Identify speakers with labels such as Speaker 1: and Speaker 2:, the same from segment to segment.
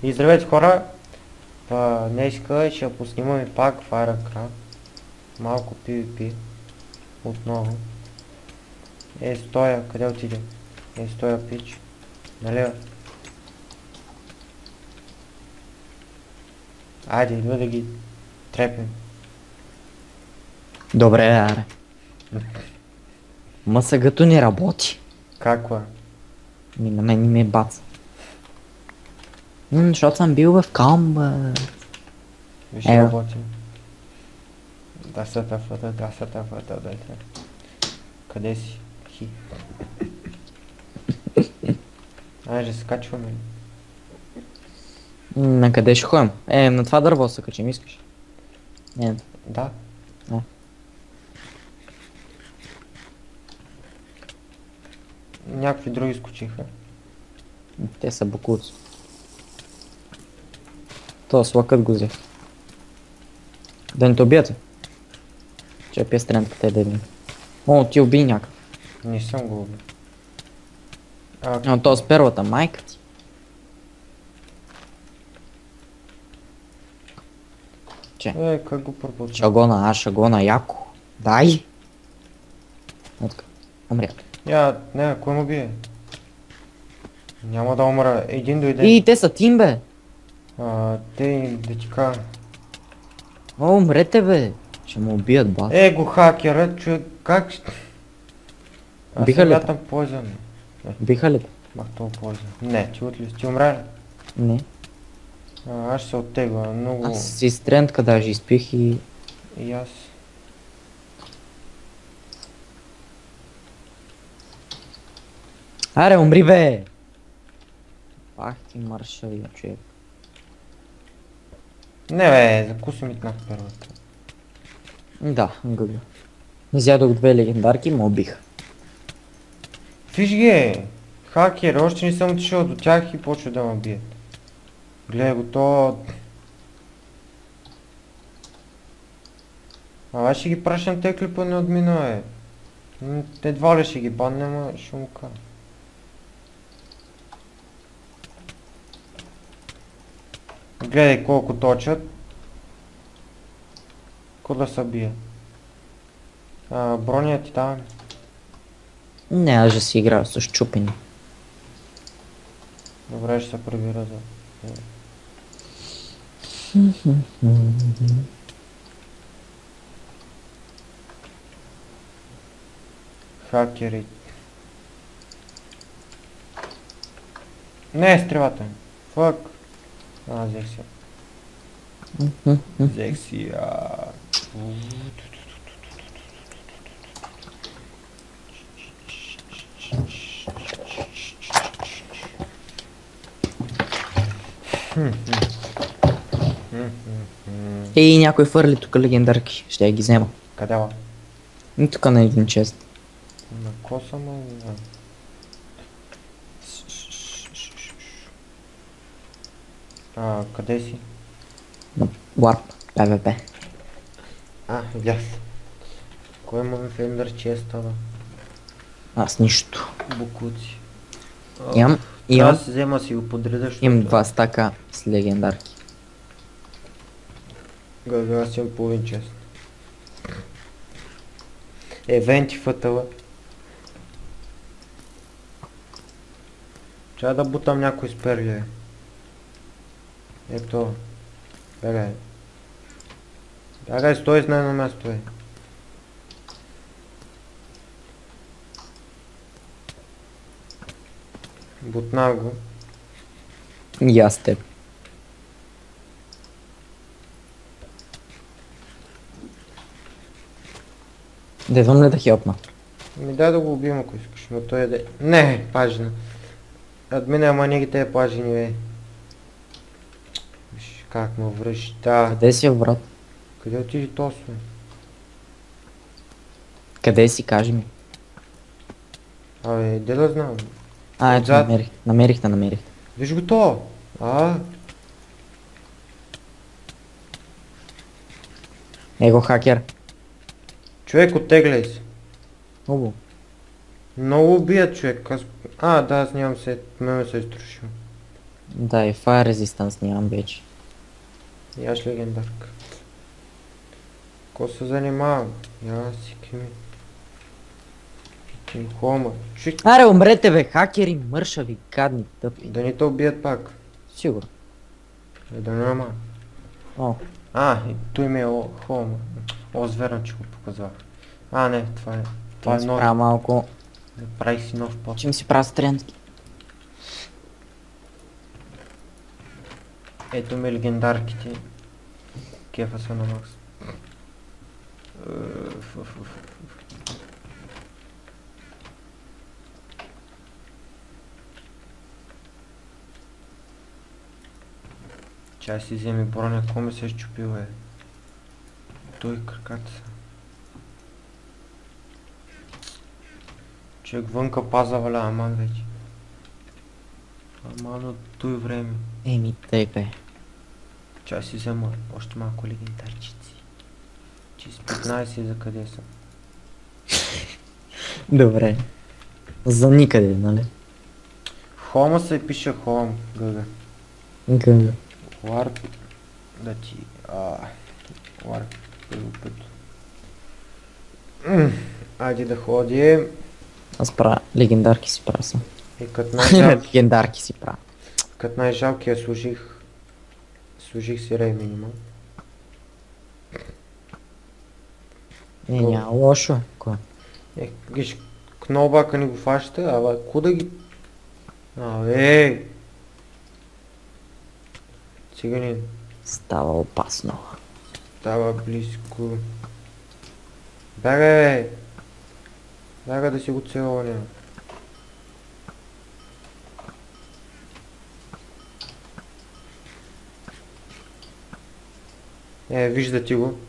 Speaker 1: И здравейте хора, днеска ще поснимаме пак Firecraft, малко PvP, отново. Стоя, къде отиде? Стоя пич, нали? Айде, идва да ги трепим.
Speaker 2: Добре, аре. МСГ-то не работи.
Speaker 1: Каква?
Speaker 2: На мен не ме баца. Защото съм бил в комбат.
Speaker 1: Виж работим. Да са тафата, дайте. Къде си? Хи. Айде, се качваме.
Speaker 2: На къде ще ходим? На това дърво се качим, искаш? Не.
Speaker 1: Да.
Speaker 2: А.
Speaker 1: Някакви други скочиха.
Speaker 2: Те са бокуци. То слакът го взех. Да не те убият. Че пия стрелянка те да видим. О, ти уби някакъв.
Speaker 1: Не съм го убил.
Speaker 2: То с перлата, майка ти. Че?
Speaker 1: Как го пропусна?
Speaker 2: Шагона, яко. Дай! Отка. Умря.
Speaker 1: Не, кой му бие? Няма да умра, един дойде.
Speaker 2: И те са тим, бе!
Speaker 1: Те да ти кажа.
Speaker 2: О, умрете, бе! Ще му убият, бас.
Speaker 1: Го хакера, човек, как ще... Аз
Speaker 2: Биха ли
Speaker 1: мятам Poison.
Speaker 2: Биха ли?
Speaker 1: Мах това Poison. Не, ти умря ли?
Speaker 2: Не.
Speaker 1: Аз ще се оттегла, много...
Speaker 2: Аз си стрендка даже изпих и...
Speaker 1: И аз...
Speaker 2: Аре, умри, бе! Ах ти маршавия, човек.
Speaker 1: Не бе, закуси ми на първата.
Speaker 2: Да, гъга. Изядох 2 легендарки и ме убиха.
Speaker 1: Виж ги, хакер, още не съм отишъл до тях и почва да ме бият. Гледай го то... Аз ще ги пращам те клипа не отмина, Едва ли ще ги банне, ама ще му кажа. Гледай колко точат. Ко да се бие. Броня ти давам.
Speaker 2: Не, аз ще си играя с чупени.
Speaker 1: Добре, ще се прибира за... Хакери. Не, стрелата ми. Фак. Взех си. Взех си.
Speaker 2: И някой фърли тук легендарки, ще я ги взема.
Speaker 1: Къде ла?
Speaker 2: И тук на един чест.
Speaker 1: На коса ма не знам. Къде си?
Speaker 2: На Warp, ПВП.
Speaker 1: Яс. Кой има в Ендър честа, бе?
Speaker 2: Аз нищо.
Speaker 1: Букуци.
Speaker 2: Имам
Speaker 1: Аз си взема си го подреда, защото...
Speaker 2: Имам 2 стака с легендарки.
Speaker 1: Аз си имам половин чест. Венти фътъла. Трябва да бутам някой с перли. Ето. Бегай. Бегай, стой на едно място, Бутнах го.
Speaker 2: И аз теб. Дедвам ли да хелпна?
Speaker 1: Дай да го убием, ако искаш, но той е... Не, пажина. Админа, ама не ги тези пажини, бе. Виж как ме връща.
Speaker 2: Къде си, брат?
Speaker 1: Къде отиди Тосо?
Speaker 2: Къде си, кажи ми.
Speaker 1: Де да знам.
Speaker 2: Ето, намерих.
Speaker 1: Виж го то!
Speaker 2: Его хакер.
Speaker 1: Човек, оттегляй се.
Speaker 2: Много.
Speaker 1: Много убият човек. Да, аз нямам се. Ме се изтрушил.
Speaker 2: Да, и Fire Resistance нямам вече.
Speaker 1: И аз легендарка. Ко се занимавам? Я си кими. Ким хома. Чик.
Speaker 2: Аре, умрете бе, хакери, мършави, гадни, тъпи.
Speaker 1: Да ни те убият пак.
Speaker 2: Сигурно.
Speaker 1: Да няма.
Speaker 2: О,
Speaker 1: И той ми е хома. Зверно, че го показвах. Не, това е
Speaker 2: това си
Speaker 1: нов.
Speaker 2: правя малко.
Speaker 1: Правих си нов пот.
Speaker 2: Чим си правя стренски.
Speaker 1: Ето ми легендарките. Кефа са на макс. Чай си вземи броня, ко ми се е щупил Той краката са. Човек вънка паза валя, аман вече. Аман от той време.
Speaker 2: Еми, тъй бе.
Speaker 1: Чай си взема още малко легендарчици. Че с 15 за къде са.
Speaker 2: Добре. За никъде, нали?
Speaker 1: Хома се пише хом, гъга.
Speaker 2: Гъга.
Speaker 1: Варп. Да ти... Варп. Първо път. Айде да ходим.
Speaker 2: Аз правя легендарки си правя съм.
Speaker 1: И
Speaker 2: Легендарки си правя.
Speaker 1: като най-жалкия служих си рей минимал.
Speaker 2: Няма лошо. Кой?
Speaker 1: Виж, кнолбака ни го фаща, ала куда ги... Циганин.
Speaker 2: Става опасно.
Speaker 1: Става близко. Бягай, бе! Бягай да си го целоня. Вижда ти го.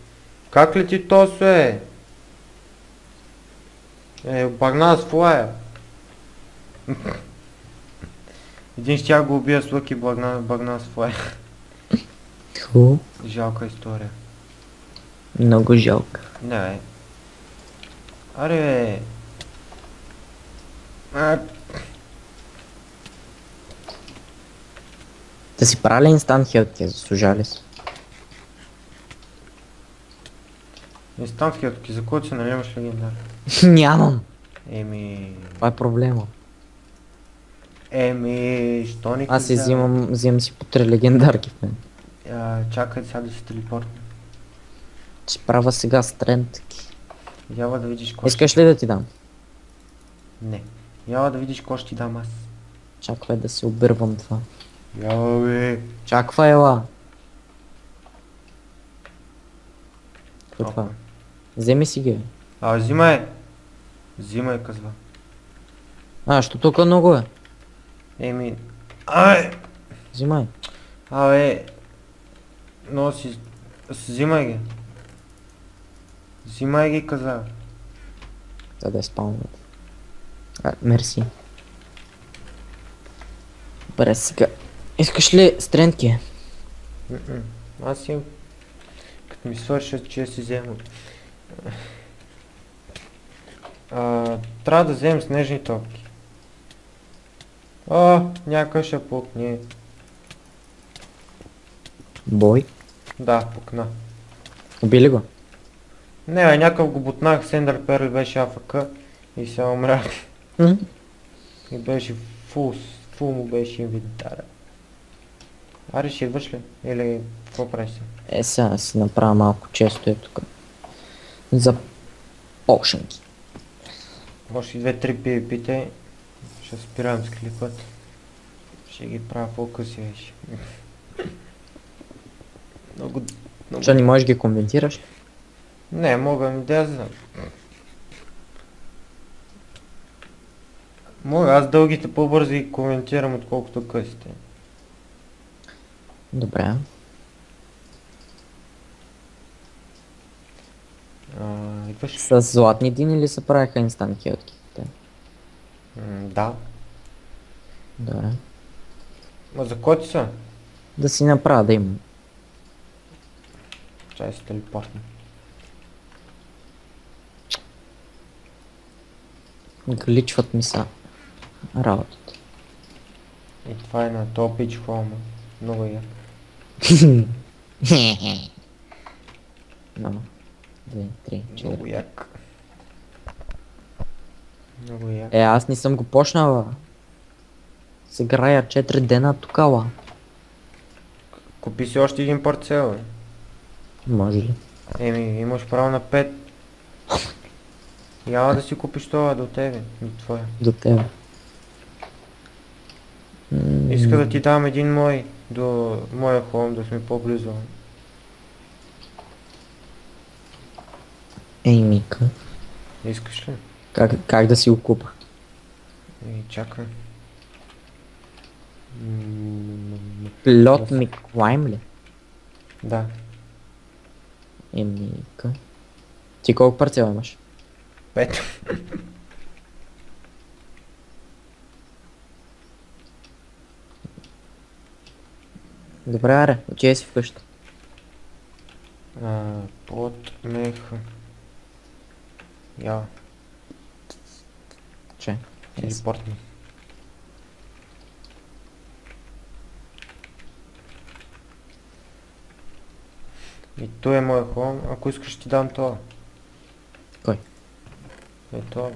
Speaker 1: Как лети тосо багна с флая. Един щях го убия с лък и багна с флая.
Speaker 2: Ху.
Speaker 1: Жалка история.
Speaker 2: Много жалко.
Speaker 1: Не, бе. Аре, бе.
Speaker 2: Да си правя ли инстант хелт, те заслужали си?
Speaker 1: Инстант хелтки, за който се наливаш легендар?
Speaker 2: Нямам. Това е проблема.
Speaker 1: Що ни
Speaker 2: Аз си взимам си по 3 легендарки в мен.
Speaker 1: Чакай сега да се телепортне.
Speaker 2: Ще правя сега стрентки.
Speaker 1: Ява да видиш ко
Speaker 2: Искаш ли да ти дам?
Speaker 1: Не. Ява да видиш ко ще ти дам аз.
Speaker 2: Чаквай да се обървам това.
Speaker 1: Ява, бе.
Speaker 2: Чаквай, ела. Какво е това? Вземи си ги.
Speaker 1: Взимай. Взимай, казва.
Speaker 2: Що тук много е? Взимай.
Speaker 1: Носи. Взимай ги. Взимай ги, каза.
Speaker 2: За да е спалнат. Мерси. Добре, сега. Искаш ли стрентки?
Speaker 1: Аз им... Като ми свършат, че си взема. Трябва да вземем снежни топки. Някой ще пукне.
Speaker 2: Бой?
Speaker 1: Да, пукна.
Speaker 2: Убили го?
Speaker 1: Не, някакъв го бутнах, Сендър Перл беше АФК и се умря. И беше фул му беше инвентара. Аре, ще идваш ли? Или какво правиш се?
Speaker 2: Сега си направя малко често тук. За пошенки.
Speaker 1: Още 2-3 PvP-те. Ще спирам с клипът. Ще ги правя по-къси вече. Много...
Speaker 2: Че не можеш ги коментираш?
Speaker 1: Не, мога ми да знам. Мога, аз дългите по-бързо ги коментирам, отколкото късите.
Speaker 2: Добре.
Speaker 1: Идваш?
Speaker 2: С златни дни или се правиха инстант хелтките?
Speaker 1: Да.
Speaker 2: Добре.
Speaker 1: За кой ти са?
Speaker 2: Да си направя да имам.
Speaker 1: Чай се телепортна.
Speaker 2: Гличват ми са работата.
Speaker 1: И това е на Топич Хома. Много як.
Speaker 2: Едно, две, три,
Speaker 1: Много
Speaker 2: четири.
Speaker 1: як. Много як.
Speaker 2: Аз не съм го почнала. С играя 4 дена тукала.
Speaker 1: Купи си още един парцел, бе.
Speaker 2: Може ли?
Speaker 1: Еми, имаш право на 5. Яла да си купиш това до тебе, до твоя.
Speaker 2: До тебе.
Speaker 1: Иска да ти дам един мой, до моя хом, да сме по-близо.
Speaker 2: Ей, Мика.
Speaker 1: Искаш ли?
Speaker 2: Как да си го купа?
Speaker 1: Чакай.
Speaker 2: Плот ми клайм ли?
Speaker 1: Да.
Speaker 2: Мика. Ти колко парцела имаш?
Speaker 1: 5.
Speaker 2: Добре, аре, отивай си вкъща.
Speaker 1: Под меха. Я,
Speaker 2: Че?
Speaker 1: телепортни. И той е моя хом, ако искаш ще ти дам това.
Speaker 2: Кой?
Speaker 1: Ето,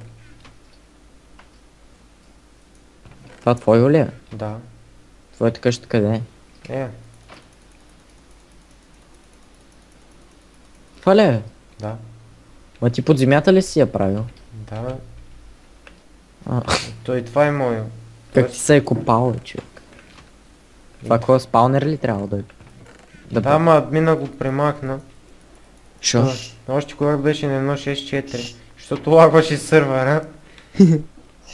Speaker 2: Това твое ли е?
Speaker 1: да.
Speaker 2: Твоята къща къде е?
Speaker 1: Е,
Speaker 2: Това ли е?
Speaker 1: да.
Speaker 2: Ма ти под земята ли си я правил?
Speaker 1: Да,
Speaker 2: А,
Speaker 1: той това е моя.
Speaker 2: как ти се е копал, бе, човек? Това какво спаунер ли трябва да е?
Speaker 1: Да, ма админа го премахна.
Speaker 2: Шо?
Speaker 1: Още когато беше на 1.6.4, защото лагваше сървъра.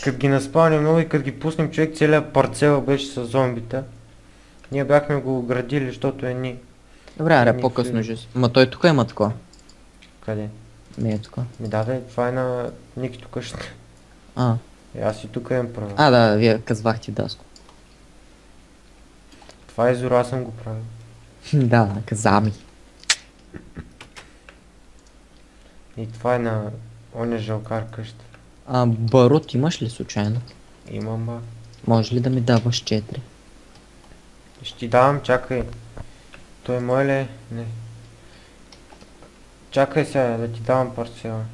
Speaker 1: Като ги наспаваме много и като ги пуснем, човек целият парцел беше с зомбита. Ние бяхме го градили, защото е ни.
Speaker 2: Добре, аре,
Speaker 1: Ни
Speaker 2: по-късно
Speaker 1: филм.
Speaker 2: ще. Ма той тук има такова.
Speaker 1: Къде?
Speaker 2: Не е тук.
Speaker 1: Ми даде, това е на Никито къща.
Speaker 2: А,
Speaker 1: Аз и тук имам права.
Speaker 2: да, вие казвахте Даско.
Speaker 1: Това е Зора, аз съм го правил.
Speaker 2: Да, каза ми.
Speaker 1: И това е на оня жалкар къща.
Speaker 2: Барут имаш ли случайно?
Speaker 1: Имам ба.
Speaker 2: Може ли да ми даваш 4?
Speaker 1: Ще ти давам, чакай. Той мой ли е? Не. Чакай сега да ти давам парцела.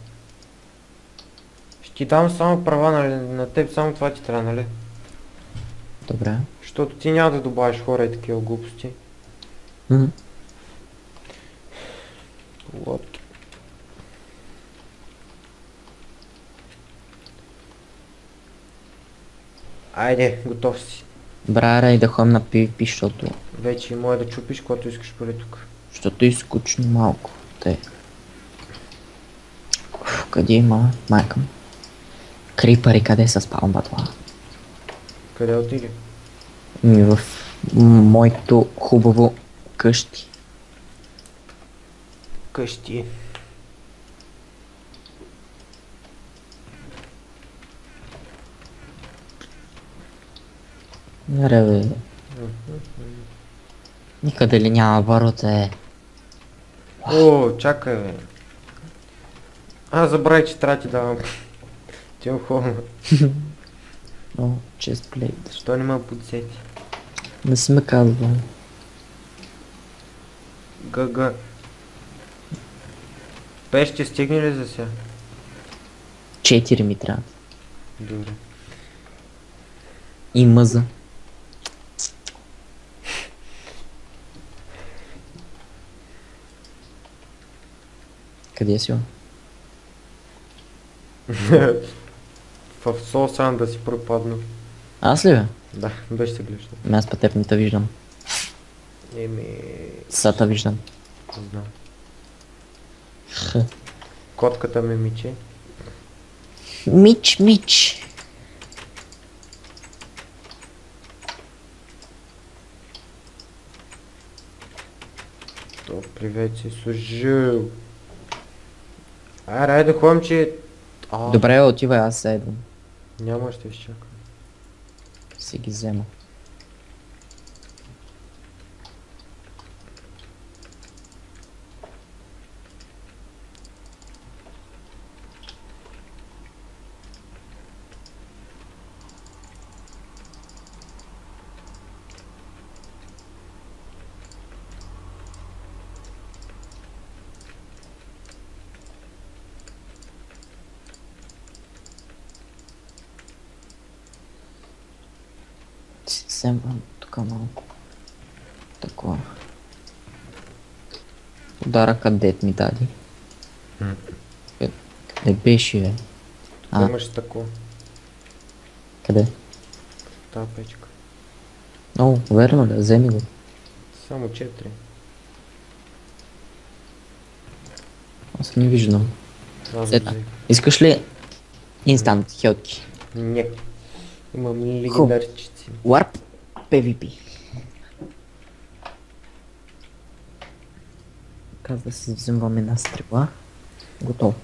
Speaker 1: Ще ти дам само права, нали? На теб само това ти трябва, нали?
Speaker 2: Добре.
Speaker 1: Защото ти няма да добавиш хора и такива глупости.
Speaker 2: Мгм.
Speaker 1: Вот. Айде, готов си.
Speaker 2: Добре, аре, и да ходим на PvP, защото...
Speaker 1: Вече може да чупиш, когато искаш поне тук.
Speaker 2: Защото е скучно малко. Те. Къде има? Майка му. Крипъри, къде са спалва това?
Speaker 1: Къде отиде?
Speaker 2: В моето хубаво къщи.
Speaker 1: Къщи.
Speaker 2: Аре, бе. Никъде ли няма ворота,
Speaker 1: О, чакай бе. Забравяй, че трябва да ти давам. Тим хома.
Speaker 2: О, чест плейт.
Speaker 1: Защо не ме подсети?
Speaker 2: Не сме казвали.
Speaker 1: ГГ. Пеш, ще стигне ли за сега?
Speaker 2: 4 ми трябва.
Speaker 1: Добре.
Speaker 2: И мъза. Къде си он?
Speaker 1: В Солсан да си пропадна.
Speaker 2: Аз ли бе?
Speaker 1: Да, беше се гледаш.
Speaker 2: Аз па теб не те виждам.
Speaker 1: Еми...
Speaker 2: Са те виждам.
Speaker 1: Знам.
Speaker 2: Х.
Speaker 1: Котката ме миче.
Speaker 2: Мич.
Speaker 1: То, привет си служил. Айде да ходим, че...
Speaker 2: Добре, отивай, аз седвам.
Speaker 1: Няма, ще изчакам.
Speaker 2: Си ги взема. Семвам тук малко. Такова. Подаръка дед ми даде. Къде беше, бе? А,
Speaker 1: Имаш такова.
Speaker 2: къде?
Speaker 1: Та печка.
Speaker 2: О, верно ли? Вземи го.
Speaker 1: Само 4.
Speaker 2: Аз не виждам.
Speaker 1: Аз
Speaker 2: Сета.
Speaker 1: взех.
Speaker 2: Искаш ли инстант хелки?
Speaker 1: Не. Имам легендарчици.
Speaker 2: Warp PvP. Казва да си вземвам една стрела. Готово.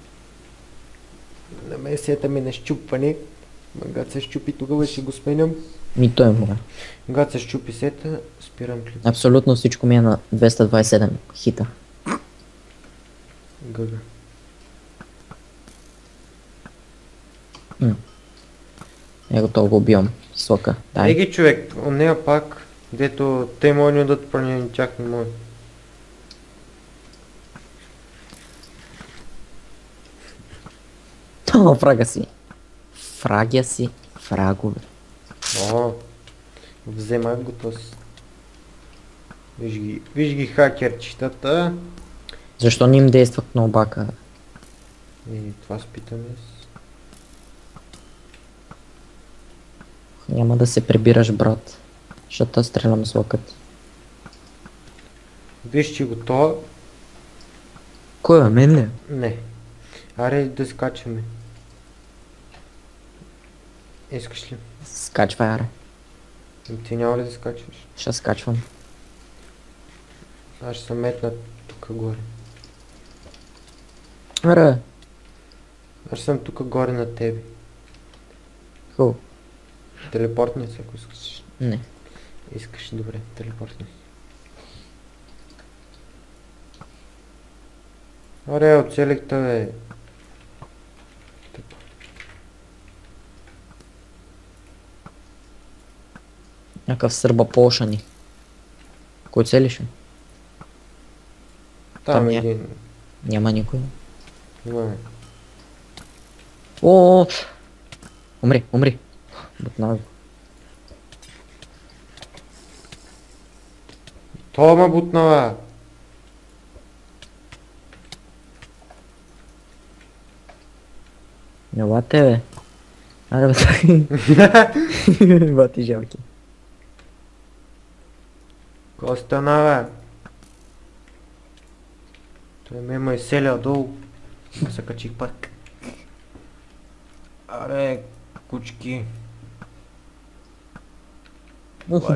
Speaker 1: На мен сета ми на щупване. Когато се щупи, тогава ще го сменям.
Speaker 2: Ми той е моя.
Speaker 1: Когато се щупи сета, спирам клип.
Speaker 2: Абсолютно всичко ми е на 227 хита.
Speaker 1: Гъга.
Speaker 2: Е готово го убивам. Сока. Дай.
Speaker 1: Еги човек, от нея пак, дето те могат да дадат пранени, тях не могат.
Speaker 2: О, фрага си. Фрагя си. Фрагове.
Speaker 1: О, вземах го този. Виж ги хакерчетата.
Speaker 2: Защо не им действа кнопбака?
Speaker 1: И това спитаме с...
Speaker 2: Няма да се прибираш, брат. Защото стрелям с лъкът.
Speaker 1: Виж, че готова.
Speaker 2: Кой е, мен ли?
Speaker 1: Не. Аре да скачаме. Искаш ли?
Speaker 2: Скачвай, аре.
Speaker 1: Ти няма ли да скачваш?
Speaker 2: Ще скачвам.
Speaker 1: Аз ще се метна тук горе.
Speaker 2: Аре.
Speaker 1: Аз съм тук горе на тебе.
Speaker 2: Хубаво.
Speaker 1: Телепортни се, ако искаш.
Speaker 2: Не.
Speaker 1: Искаш, добре, телепортни. Аре, оцелих те, бе.
Speaker 2: Някакъв сърба полшани. Кой целиш?
Speaker 1: Там
Speaker 2: е.
Speaker 1: един.
Speaker 2: Няма никой.
Speaker 1: Имаме.
Speaker 2: О! Умри, умри. Бутна го.
Speaker 1: Тома бутнала!
Speaker 2: Ела те, бе. Аре, бе. Бати жалки.
Speaker 1: Ко стана, бе? Той ме е селял долу. Аз се качих пак. Аре, кучки.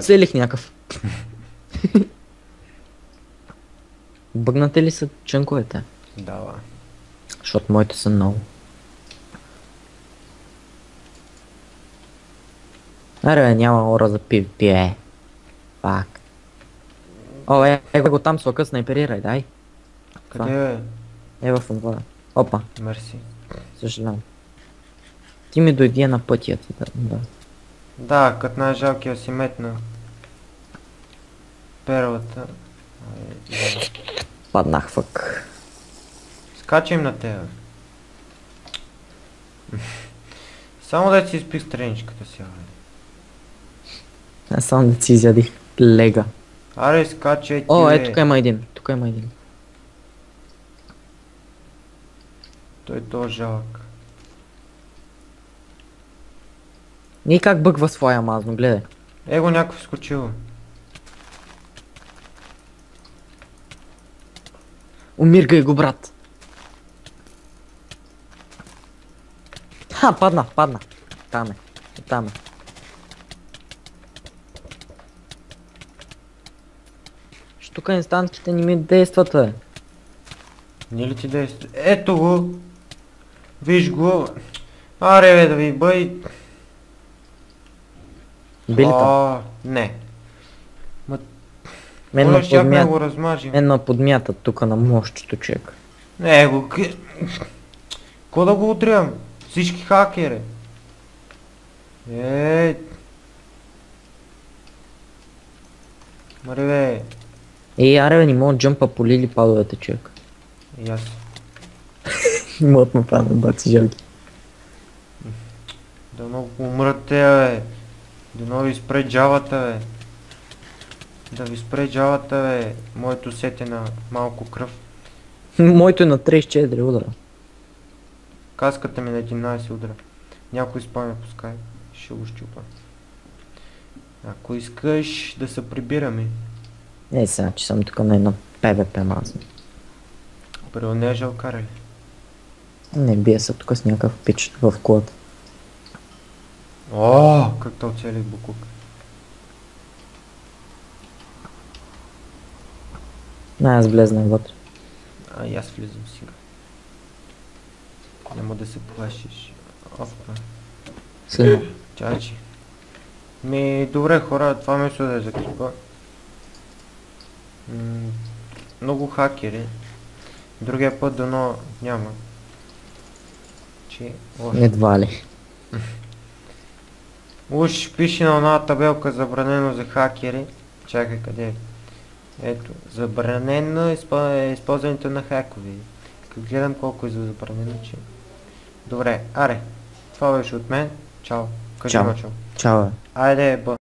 Speaker 2: Целих някакъв. Бъгнате ли са чънковете?
Speaker 1: Дава.
Speaker 2: Защото моите са много. Аре, бе, няма ора за PvP, Пак. О, го там сока, снайперирай, дай.
Speaker 1: Къде е?
Speaker 2: Е в вода. Опа,
Speaker 1: Мерси.
Speaker 2: съжалявам. Ти ми дойди на пътя ти, да.
Speaker 1: Да, като най-жалкия си метна. Перлата.
Speaker 2: Паднах, фък.
Speaker 1: Скачам на тебе. Само да си изпих страничката си, бе.
Speaker 2: Аз само да си изядих лега.
Speaker 1: Аре, скачай ти,
Speaker 2: О,
Speaker 1: бе.
Speaker 2: тук има един. Тук има един.
Speaker 1: Той е то жалък.
Speaker 2: И как бъгва своя мазно, гледай.
Speaker 1: Его някакъв скочил.
Speaker 2: Умиргай го, брат. Ха, падна. Там е. Там е. Що тук инстантките не ми действат, бе.
Speaker 1: Не ли ти действа? Ето го! Виж го! Аре, бе, да ви бъй!
Speaker 2: Били там?
Speaker 1: Не.
Speaker 2: Мен
Speaker 1: Моля,
Speaker 2: ме
Speaker 1: щяхме да
Speaker 2: подмят.
Speaker 1: го размажим.
Speaker 2: Мен ме подмятат тук на мощчето, чек.
Speaker 1: Не, го... Ко да го отрям? Всички хакери. Мари, бе.
Speaker 2: Ей, аре, бе, не мога джъмпа по лили падовете, чек.
Speaker 1: И аз.
Speaker 2: Мот ме падна, баци жалки.
Speaker 1: Да много умрат те, бе. Дано ви спре джавата, бе. Да ви спре джавата, бе. Моето сет е на малко кръв.
Speaker 2: Моето е на 34 удара.
Speaker 1: Каската ми на 11 удара. Някой спамя по скай. Ще го щупа. Ако искаш да се прибираме.
Speaker 2: Не сега, че съм тук на едно ПВП мазно.
Speaker 1: Първо не е жалкара ли?
Speaker 2: Не бия се тук с някакъв пич в колата.
Speaker 1: О, как то оцелих буклук.
Speaker 2: Не, аз влезнах вътре.
Speaker 1: А и аз влизам сега. Няма да се плашиш. Опа.
Speaker 2: След.
Speaker 1: Чачи. Добре хора, това мисля да е за клипа. Много хакери. Другия път дано няма. Че...
Speaker 2: Едва ли.
Speaker 1: Уж пише на една табелка забранено за хакери. Чакай къде е. Ето, забранено използването на хакове. Как гледам колко е забранено, че... Добре, аре. Това беше от мен. Чао. Кажи
Speaker 2: Чао.
Speaker 1: ма чао.
Speaker 2: Чао.
Speaker 1: Айде,